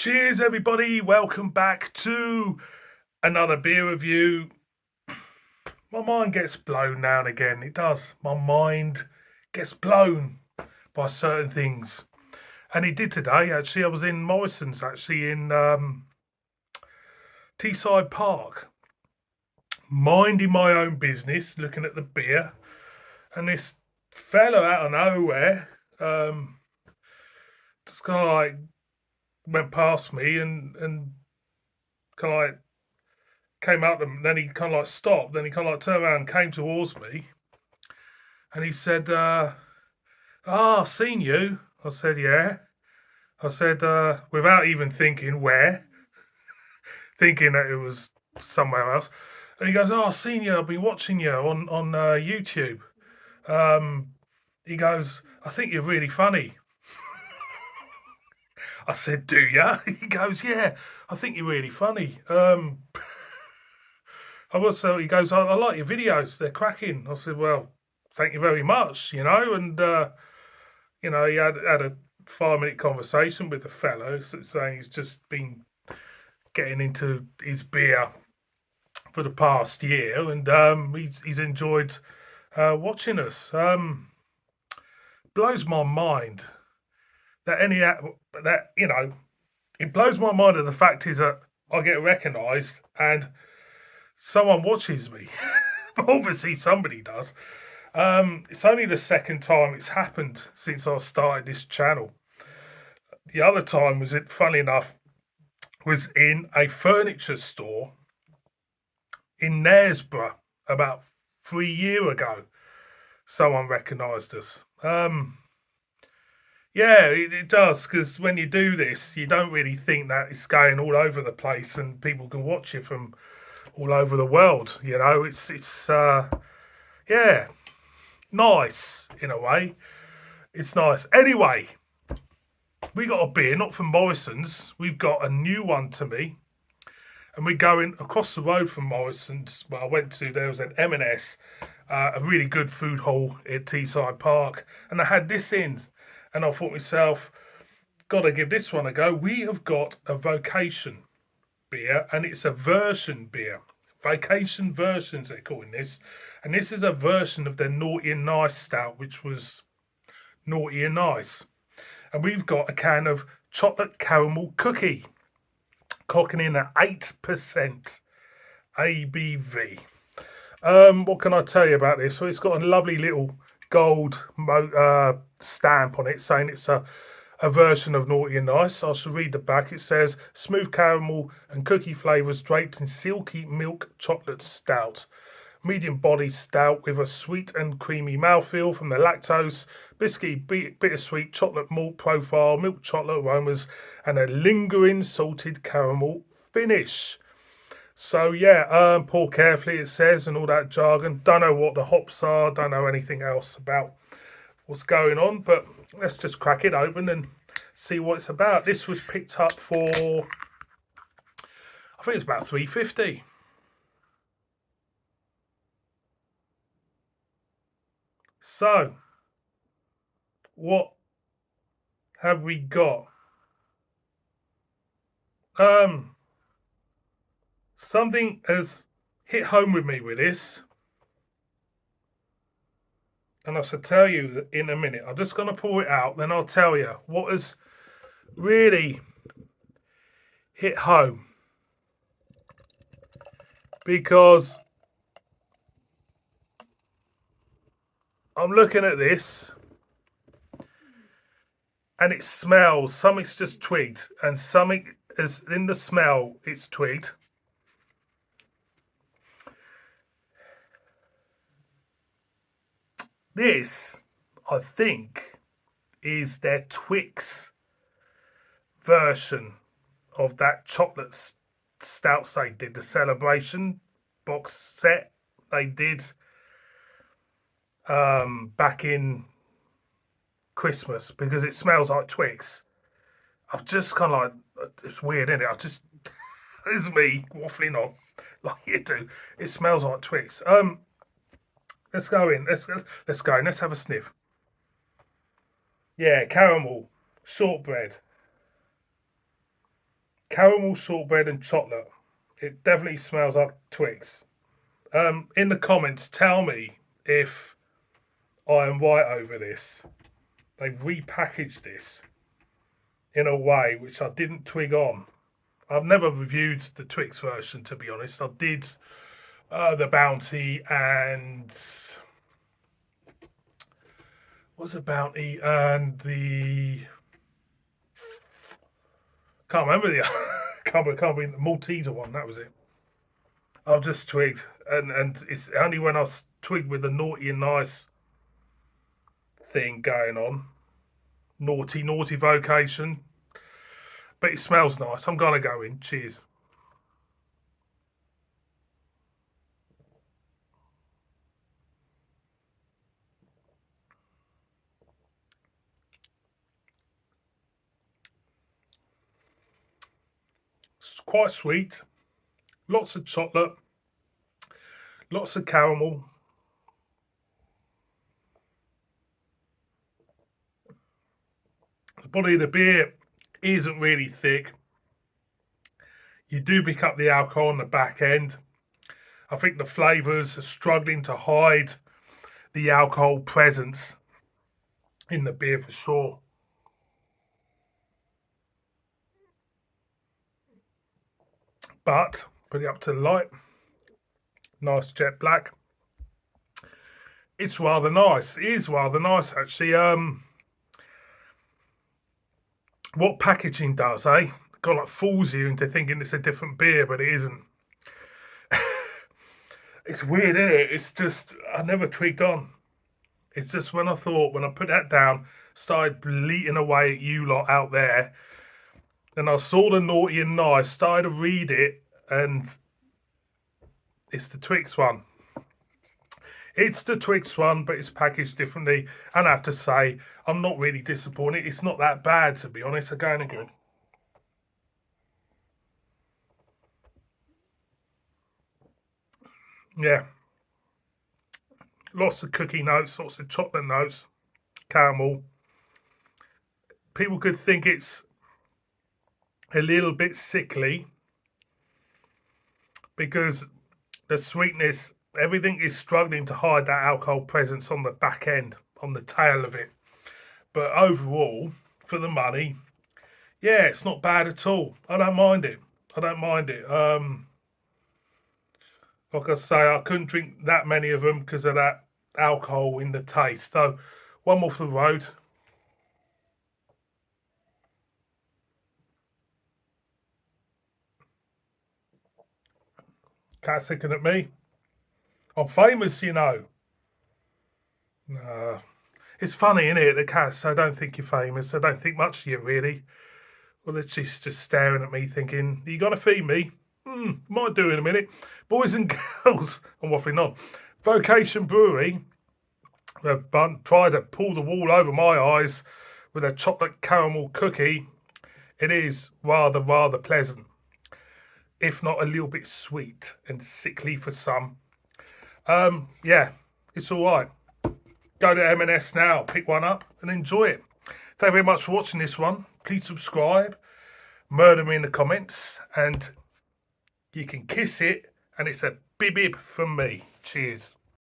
Cheers, everybody. Welcome back to another beer review. My mind gets blown now and again. It does. My mind gets blown by certain things. And it did today, actually. I was in Morrison's, actually, in Teesside Park, minding my own business, looking at the beer. And this fella out of nowhere just kind of like went past me and kind of like came out and then he kind of like stopped. Then he kind of like turned around and came towards me. And he said, seen you. I said, yeah. I said, without even thinking where, thinking that it was somewhere else. And he goes, seen you. I've been watching you on YouTube. He goes, I think you're really funny. I said, do ya? He goes, yeah, I think you're really funny. He goes, I like your videos. They're cracking. I said, well, thank you very much, and he had a 5-minute conversation with the fellow saying he's just been getting into his beer for the past year, and he's enjoyed watching us. Blows my mind that it blows my mind that the fact is that I get recognised and someone watches me. Obviously, somebody does. It's only the second time it's happened since I started this channel. The other time was, funny enough, was in a furniture store in Knaresborough about 3 years ago. Someone recognised us. Yeah, it does, because when you do this, you don't really think that it's going all over the place and people can watch you from all over the world. It's yeah, nice in a way. It's nice. Anyway, we got a beer, not from Morrison's. We've got a new one to me. And we're going across the road from Morrison's. Well, there was an M&S, a really good food hall at Teesside Park. And I had this in. And I thought to myself, got to give this one a go. We have got a Vocation beer, and it's a version beer. Vocation versions, they're calling this. And this is a version of their Naughty and Nice stout, which was Naughty and Nice. And we've got a can of chocolate caramel cookie, clocking in at 8% ABV. What can I tell you about this? So it's got a lovely little gold stamp on it saying it's a version of Naughty and Nice. I shall read the back. It says, smooth caramel and cookie flavours draped in silky milk chocolate stout. Medium body stout with a sweet and creamy mouthfeel from the lactose, biscuity, bittersweet chocolate malt profile, milk chocolate aromas, and a lingering salted caramel finish. So yeah, pour carefully, it says, and all that jargon. Don't know what the hops are, don't know anything else about what's going on, but let's just crack it open and see what it's about. This was picked up for, I think it's about $3.50. So, what have we got? Something has hit home with me with this, and I shall tell you in a minute. I'm just going to pour it out, then I'll tell you what has really hit home. Because I'm looking at this, and it smells, something's just twigged, and something is in the smell, it's twigged. This, I think, is their Twix version of that chocolate stouts they did, the celebration box set they did back in Christmas, because it smells like Twix. I've just kind of like, it's weird, isn't it? It's me waffling on like you do. It smells like Twix. Let's go in. Let's go in. Let's have a sniff. Yeah, caramel, shortbread. Caramel, shortbread, and chocolate. It definitely smells like Twix. In the comments, tell me if I am right over this. They've repackaged this in a way which I didn't twig on. I've never reviewed the Twix version, to be honest. I did the Bounty and what's the Bounty and the can't remember the can't remember the Malteser one. That was it. I've just twigged, and it's only when I twigged with the naughty and nice thing going on, naughty vocation. But it smells nice. I'm gonna go in. Cheers. It's quite sweet. Lots of chocolate. Lots of caramel. The body of the beer isn't really thick. You do pick up the alcohol on the back end. I think the flavours are struggling to hide the alcohol presence in the beer for sure. But put it up to the light. Nice jet black. It's rather nice. It is rather nice actually. What packaging does, eh? Kind of like fools you into thinking it's a different beer, but it isn't. It's weird, isn't it? It's just I never tweaked on. It's just when I put that down, started bleating away at you lot out there, and I saw the naughty and nice, started to read it, and it's the Twix one. It's the Twix one, but it's packaged differently. And I have to say, I'm not really disappointed. It's not that bad, to be honest. They're going good. Yeah. Lots of cookie notes, lots of chocolate notes, caramel. People could think it's a little bit sickly because the sweetness, everything is struggling to hide that alcohol presence on the back end, on the tail of it. But overall, for the money, yeah, it's not bad at all. I don't mind it. I don't mind it. Like I say, I couldn't drink that many of them because of that alcohol in the taste. So, one off the road. Cat's looking at me. I'm famous, you know. It's funny, isn't it? The cats, I don't think you're famous. I don't think much of you, really. Well, they're just staring at me thinking, are you going to feed me? Might do in a minute. Boys and girls, I'm waffling on. Vocation Brewery have tried to pull the wool over my eyes with a chocolate caramel cookie. It is rather pleasant, if not a little bit sweet and sickly for some. Yeah, it's all right. Go to M&S now, pick one up and enjoy it. Thank you very much for watching this one. Please subscribe, murder me in the comments, and you can kiss it, and it's a bib from me. Cheers.